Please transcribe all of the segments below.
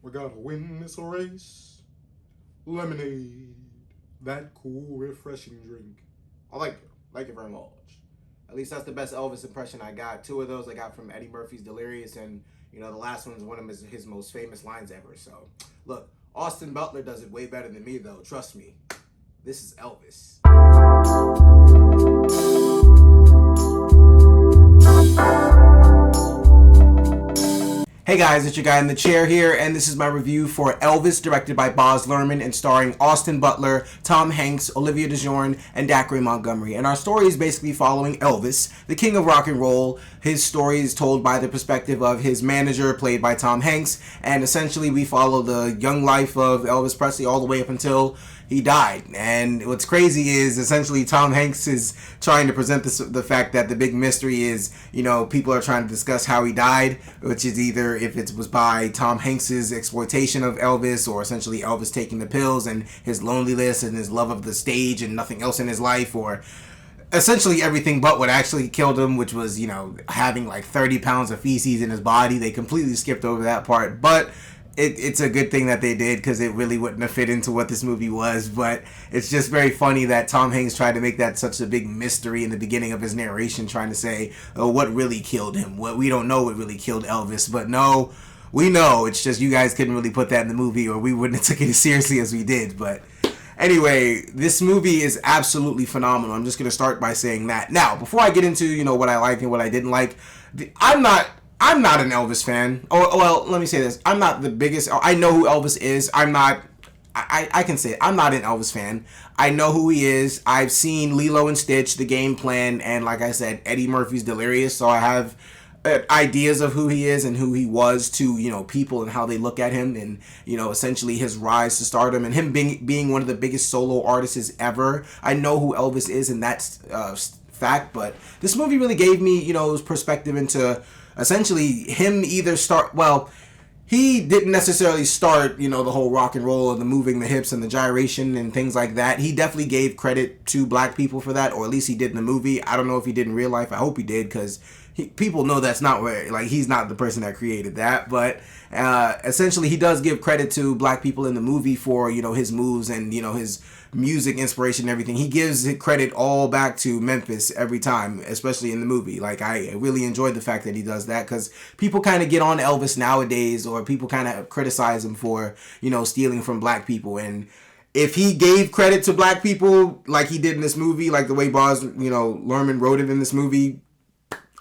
We gotta win this race. Lemonade. That cool, refreshing drink. I like it. Like it very much. At least that's the best Elvis impression I got. Two of those I got from Eddie Murphy's Delirious, and the last one's one of his most famous lines ever. So, look, Austin Butler does it way better than me, though. Trust me. This is Elvis. Hey guys, it's your guy in the chair here, and this is my review for Elvis, directed by Baz Luhrmann and starring Austin Butler, Tom Hanks, Olivia DeJourn, and Dacre Montgomery. And our story is basically following Elvis, the king of rock and roll. His story is told by the perspective of his manager, played by Tom Hanks, and essentially we follow the young life of Elvis Presley all the way up until he died. And what's crazy is essentially Tom Hanks is trying to present the fact that the big mystery is, people are trying to discuss how he died, which is either if it was by Tom Hanks's exploitation of Elvis, or essentially Elvis taking the pills and his loneliness and his love of the stage and nothing else in his life, or essentially everything but what actually killed him, which was, having like 30 pounds of feces in his body. They completely skipped over that part, but it's a good thing that they did, because it really wouldn't have fit into what this movie was. But it's just very funny that Tom Hanks tried to make that such a big mystery in the beginning of his narration, trying to say, oh, what really killed him? What we don't know what really killed Elvis. But no, we know. It's just you guys couldn't really put that in the movie, or we wouldn't have taken it as seriously as we did. But anyway, this movie is absolutely phenomenal. I'm just going to start by saying that. Now, before I get into, what I liked and what I didn't like, I'm not an Elvis fan. Oh, well, let me say this. I'm not the biggest. I know who Elvis is. I can say it. I'm not an Elvis fan. I know who he is. I've seen Lilo and Stitch, The Game Plan, and like I said, Eddie Murphy's Delirious. So I have ideas of who he is and who he was to, people and how they look at him, and, essentially his rise to stardom and him being one of the biggest solo artists ever. I know who Elvis is, and that's fact. But this movie really gave me, his perspective into essentially him he didn't necessarily start, the whole rock and roll and the moving the hips and the gyration and things like that. He definitely gave credit to black people for that, or at least he did in the movie. I don't know if he did in real life. I hope he did, because people know that's not where, he's not the person that created that. But essentially he does give credit to black people in the movie for, his moves and, his music inspiration and everything. He gives credit all back to Memphis every time, especially in the movie. I really enjoyed the fact that he does that, because people kind of get on Elvis nowadays, or people kind of criticize him for, stealing from black people. And if he gave credit to black people like he did in this movie, like the way Baz, Luhrmann wrote it in this movie,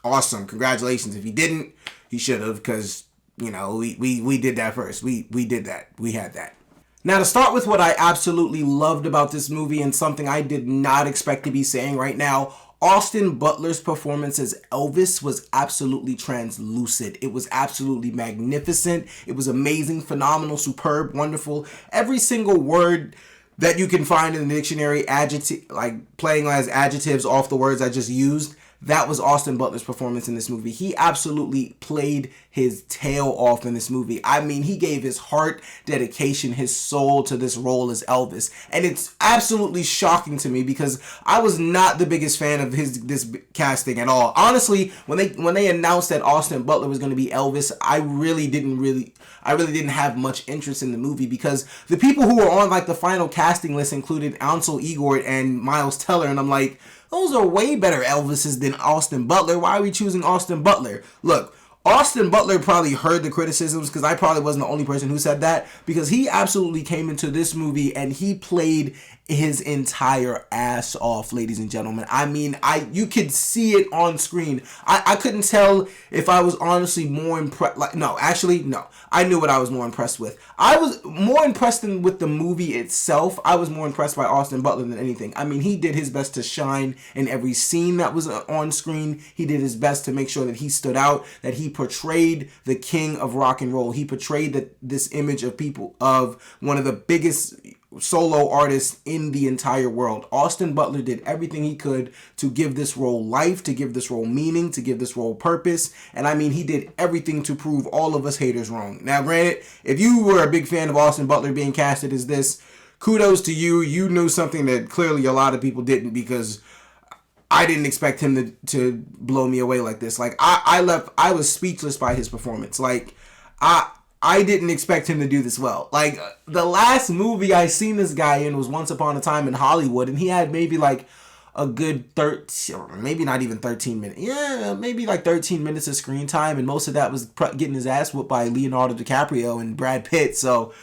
awesome. Congratulations. If he didn't, he should have, because, we did that first. We did that. We had that. Now, to start with what I absolutely loved about this movie, and something I did not expect to be saying right now, Austin Butler's performance as Elvis was absolutely translucent. It was absolutely magnificent. It was amazing, phenomenal, superb, wonderful. Every single word that you can find in the dictionary, playing as adjectives off the words I just used, that was Austin Butler's performance in this movie. He absolutely played his tail off in this movie. I mean, he gave his heart, dedication, his soul to this role as Elvis. And it's absolutely shocking to me, because I was not the biggest fan of this casting at all. Honestly, when they announced that Austin Butler was going to be Elvis, I really didn't have much interest in the movie, because the people who were on the final casting list included Ansel Elgort and Miles Teller, and I'm like, those are way better Elvises than Austin Butler. Why are we choosing Austin Butler? Look, Austin Butler probably heard the criticisms, because I probably wasn't the only person who said that, because he absolutely came into this movie and he played his entire ass off, ladies and gentlemen. I mean, you could see it on screen. I couldn't tell if I was honestly more impressed. No. I knew what I was more impressed with. I was more impressed with the movie itself. I was more impressed by Austin Butler than anything. I mean, he did his best to shine in every scene that was on screen. He did his best to make sure that he stood out, that he portrayed the king of rock and roll. He portrayed this image of one of the biggest solo artists in the entire world. Austin Butler did everything he could to give this role life, to give this role meaning, to give this role purpose. And I mean, he did everything to prove all of us haters wrong. Now, granted, if you were a big fan of Austin Butler being casted as this, kudos to you. You knew something that clearly a lot of people didn't, because I didn't expect him to blow me away like this. I was speechless by his performance. I didn't expect him to do this well. Like, the last movie I seen this guy in was Once Upon a Time in Hollywood, and he had maybe like a good 13, or maybe not even 13 minutes. Yeah, maybe like 13 minutes of screen time, and most of that was getting his ass whooped by Leonardo DiCaprio and Brad Pitt. So,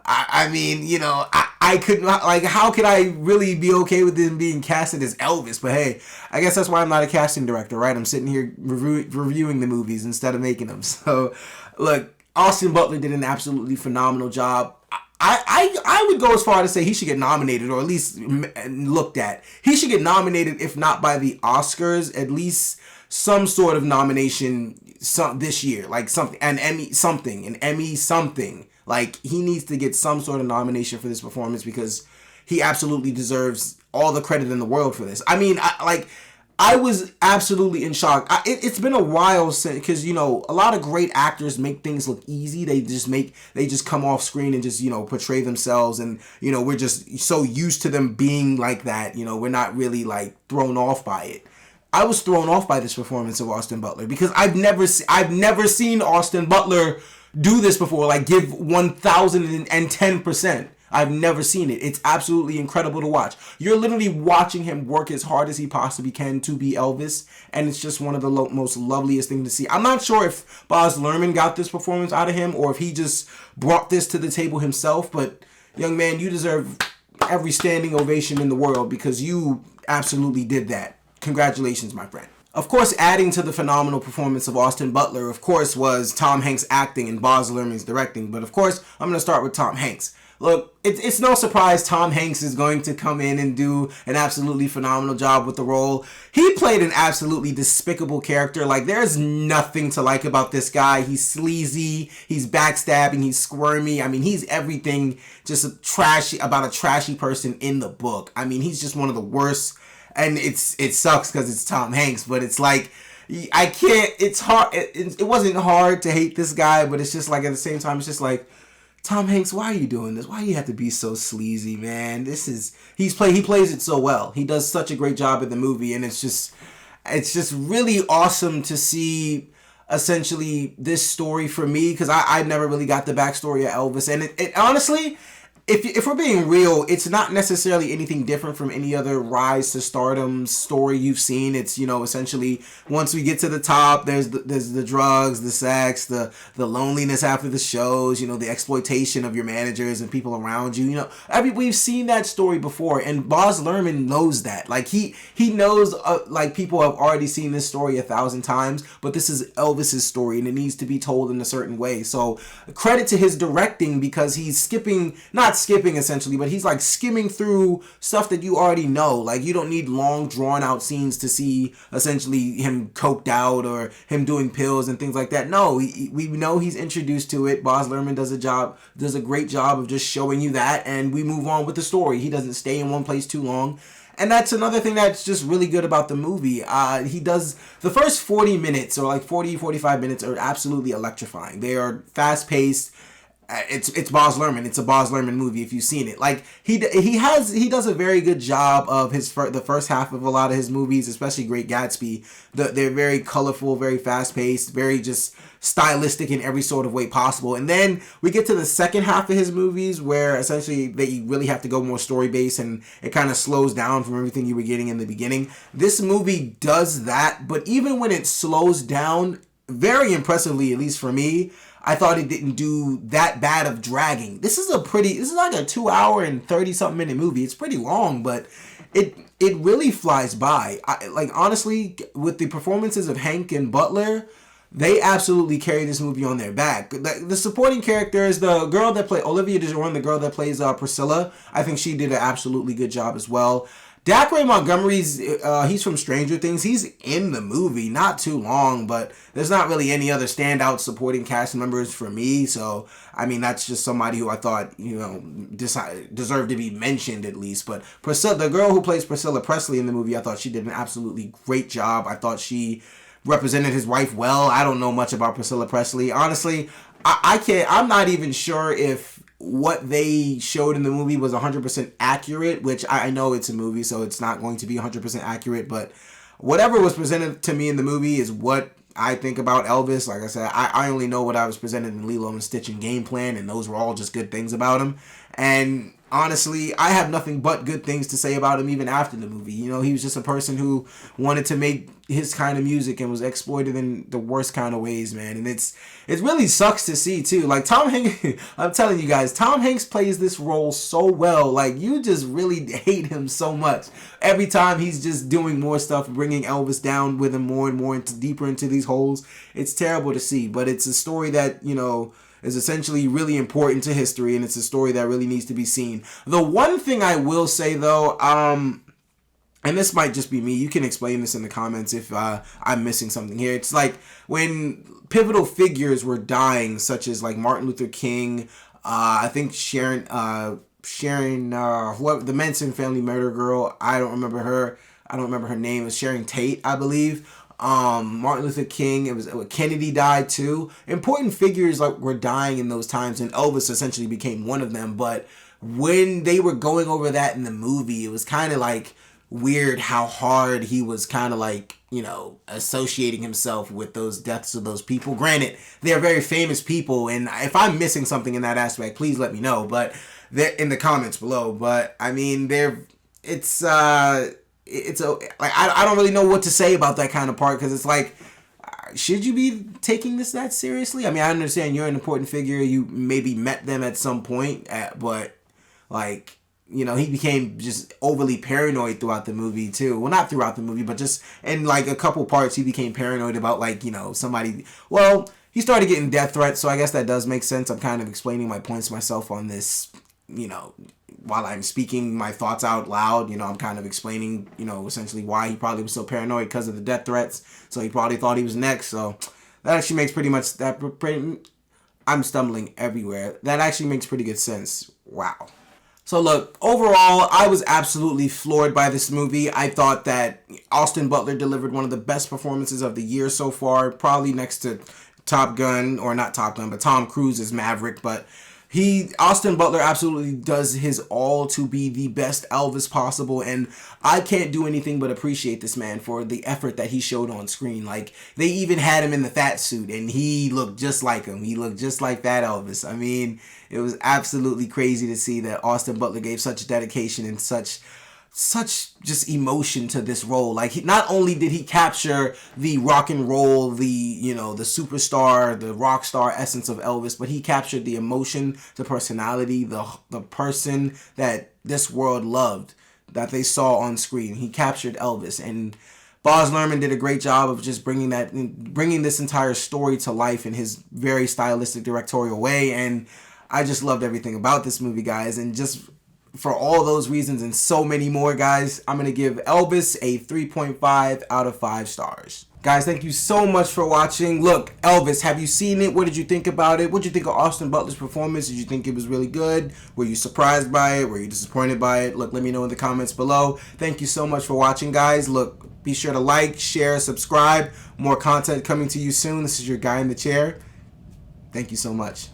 I mean, you know, I could not, like, how could I really be okay with him being casted as Elvis? But hey, I guess that's why I'm not a casting director, right? I'm sitting here reviewing the movies instead of making them. So, look, Austin Butler did an absolutely phenomenal job. I would go as far to say he should get nominated, or at least looked at. He should get nominated, if not by the Oscars, at least some sort of nomination this year, like something, an Emmy something. Like, he needs to get some sort of nomination for this performance, because he absolutely deserves all the credit in the world for this. I mean, I was absolutely in shock. It's been a while since, because, you know, a lot of great actors make things look easy. They just come off screen and just, you know, portray themselves, and, you know, we're just so used to them being like that. You know, we're not really like thrown off by it. I was thrown off by this performance of Austin Butler, because I've never seen Austin Butler do this before. Like, give 1010%. I've never seen it. It's absolutely incredible to watch. You're literally watching him work as hard as he possibly can to be Elvis, and it's just one of the most loveliest things to see. I'm not sure if Baz Luhrmann got this performance out of him, or if he just brought this to the table himself, but young man, you deserve every standing ovation in the world, because you absolutely did that. Congratulations, my friend. Of course, adding to the phenomenal performance of Austin Butler, of course, was Tom Hanks' acting and Baz Luhrmann's directing. But of course, I'm going to start with Tom Hanks. Look, it's no surprise Tom Hanks is going to come in and do an absolutely phenomenal job with the role. He played an absolutely despicable character. Like, there's nothing to like about this guy. He's sleazy, he's backstabbing, he's squirmy. I mean, he's everything just about a trashy person in the book. I mean, he's just one of the worst. And it sucks because it's Tom Hanks, but it's like, I can't, it's hard, it wasn't hard to hate this guy, but it's just like, at the same time, it's just like, Tom Hanks, why are you doing this? Why do you have to be so sleazy, man? He plays it so well. He does such a great job in the movie, and it's just really awesome to see, essentially, this story for me, because I never really got the backstory of Elvis, and it honestly, if we're being real, it's not necessarily anything different from any other rise to stardom story you've seen. It's, you know, essentially, once we get to the top, there's the drugs, the sex, the loneliness after the shows, you know, the exploitation of your managers and people around you. You know, we've seen that story before, and Baz Luhrmann knows that. Like, he knows, like, people have already seen this story 1,000 times, but this is Elvis's story, and it needs to be told in a certain way. So, credit to his directing, because he's not skipping essentially, but he's like skimming through stuff that you already know. Like, you don't need long drawn out scenes to see essentially him coked out or him doing pills and things like that. No, we know he's introduced to it. Baz Luhrmann does a great job of just showing you that, and we move on with the story. He doesn't stay in one place too long. And that's another thing that's just really good about the movie. He does, the first 40 minutes, or like 45 minutes, are absolutely electrifying. They are fast paced. It's Baz Luhrmann. It's a Baz Luhrmann movie if you've seen it. Like, he does a very good job of the first half of a lot of his movies, especially Great Gatsby. They're very colorful, very fast paced, very just stylistic in every sort of way possible. And then we get to the second half of his movies, where essentially they really have to go more story based, and it kind of slows down from everything you were getting in the beginning. This movie does that, but even when it slows down, very impressively, at least for me, I thought it didn't do that bad of dragging. This is like a 2 hour and 30 something minute movie. It's pretty long, but it really flies by. Like, honestly, with the performances of Hank and Butler, they absolutely carry this movie on their back. The supporting characters, the girl that played Olivia DeJourn, the girl that plays Priscilla, I think she did an absolutely good job as well. Dacre Montgomery's, he's from Stranger Things. He's in the movie, not too long, but there's not really any other standout supporting cast members for me. So, I mean, that's just somebody who I thought, you know, deserved to be mentioned at least. But Priscilla, the girl who plays Priscilla Presley in the movie, I thought she did an absolutely great job. I thought she represented his wife well. I don't know much about Priscilla Presley. Honestly, I'm not even sure if what they showed in the movie was 100% accurate, which I know it's a movie, so it's not going to be 100% accurate, but whatever was presented to me in the movie is what I think about Elvis, like I said, I only know what I was presented in Lilo and Stitch and Game Plan, and those were all just good things about him. And honestly, I have nothing but good things to say about him even after the movie. You know, he was just a person who wanted to make his kind of music and was exploited in the worst kind of ways, man. And it really sucks to see too. Like Tom Hanks, I'm telling you guys, Tom Hanks plays this role so well. Like you just really hate him so much. Every time he's just doing more stuff, bringing Elvis down with him more and more deeper into these holes. It's terrible to see, but it's a story that, you know, is essentially really important to history, and it's a story that really needs to be seen. The one thing I will say though, and this might just be me, you can explain this in the comments if I'm missing something here. It's like when pivotal figures were dying, such as like Martin Luther King, I think Sharon, whoever, the Manson family murder girl, I don't remember her name. It was Sharon Tate, I believe. Martin Luther King, it was Kennedy died too. Important figures like were dying in those times, and Elvis essentially became one of them. But when they were going over that in the movie, it was kind of like weird how hard he was kind of like, you know, associating himself with those deaths of those people. Granted, they're very famous people, and if I'm missing something in that aspect, please let me know. But they're in the comments below. But I mean, it's a like I don't really know what to say about that kind of part, because it's like, should you be taking this that seriously? I mean, I understand you're an important figure, you maybe met them at some point, but like, you know, he became just overly paranoid throughout the movie too. Well, not throughout the movie, but just in like a couple parts he became paranoid about, like, you know, somebody, well, he started getting death threats, so I guess that does make sense. I'm kind of explaining my points myself on this, you know, while I'm speaking my thoughts out loud. You know, I'm kind of explaining, you know, essentially why he probably was so paranoid, because of the death threats. So he probably thought he was next. So that actually makes pretty much I'm stumbling everywhere. That actually makes pretty good sense. Wow. So look, overall, I was absolutely floored by this movie. I thought that Austin Butler delivered one of the best performances of the year so far, probably next to Top Gun, or not Top Gun, but Tom Cruise's Maverick. But Austin Butler absolutely does his all to be the best Elvis possible, and I can't do anything but appreciate this man for the effort that he showed on screen. Like, they even had him in the fat suit, and he looked just like him. He looked just like that Elvis. I mean, it was absolutely crazy to see that Austin Butler gave such dedication and such just emotion to this role. Like, not only did he capture the rock and roll, the, you know, the superstar, the rock star essence of Elvis, but he captured the emotion, the personality, the person that this world loved, that they saw on screen. He captured Elvis, and Baz Luhrmann did a great job of just bringing this entire story to life in his very stylistic directorial way. And I just loved everything about this movie, guys. And just for all those reasons and so many more, guys, I'm going to give Elvis a 3.5 out of 5 stars. Guys, thank you so much for watching. Look, Elvis, have you seen it? What did you think about it? What did you think of Austin Butler's performance? Did you think it was really good? Were you surprised by it? Were you disappointed by it? Look, let me know in the comments below. Thank you so much for watching, guys. Look, be sure to like, share, subscribe. More content coming to you soon. This is your guy in the chair. Thank you so much.